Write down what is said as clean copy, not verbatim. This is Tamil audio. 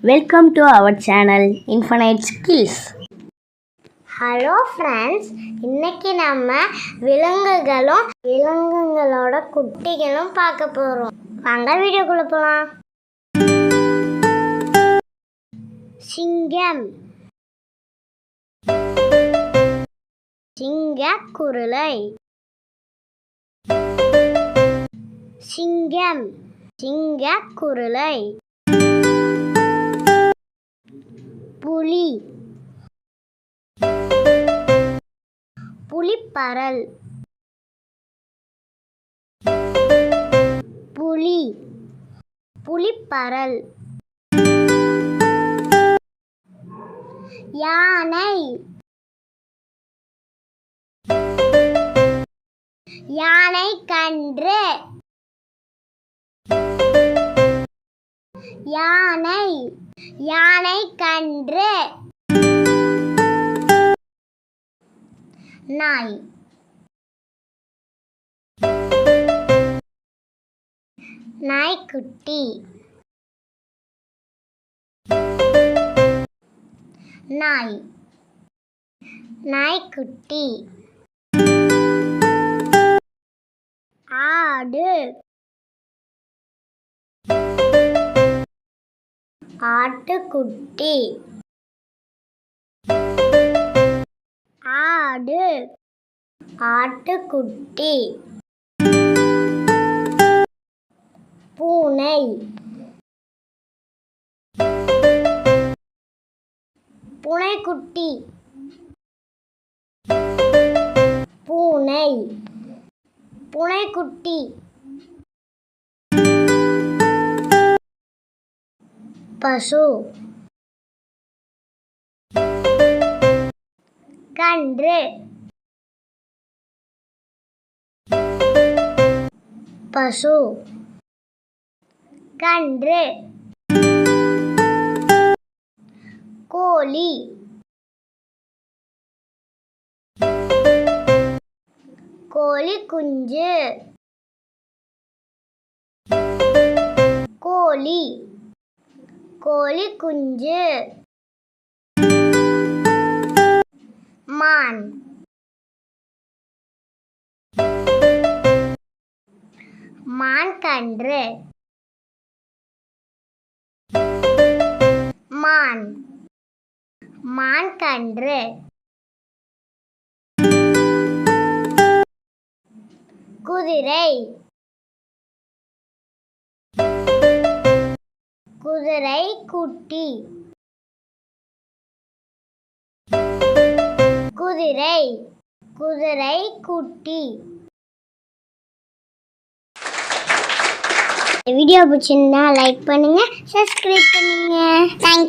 Welcome to our channel Infinite Skills. Hello friends, இன்னைக்கு நம்ம விலங்குகளோட குட்டிகளும் பார்க்க போகிறோம். வாங்க வீடியோக்குள்ள போகலாம். சிங்கம், சிங்கக்குருளை. சிங்கம், சிங்கக்குருளை. புலி, புலிப்பறல். புலி, புலிப்பறல். யானை, யானை கன்று. யானை, யானை கன்று. நாய், நாய்க்குட்டி. நாய், நாய்க்குட்டி. ஆடு, ஆட்டுக்குட்டி. ஆடு, ஆட்டுக்குட்டி. பூனை, பூனைக்குட்டி. பூனை, பூனைக்குட்டி. பசு, கன்று. பசு, கன்று. கோழி, கோழி குஞ்சு. கோழி, கோழி குஞ்சு. மான், மான் கன்று. மான், மான் கன்று. குதிரை, குதிரை குட்டி. குதிரை, குதிரை குட்டி. வீடியோ பிடிச்சிருந்தா லைக் பண்ணுங்க, சப்ஸ்கிரைப் பண்ணுங்க. தேங்க்யூ.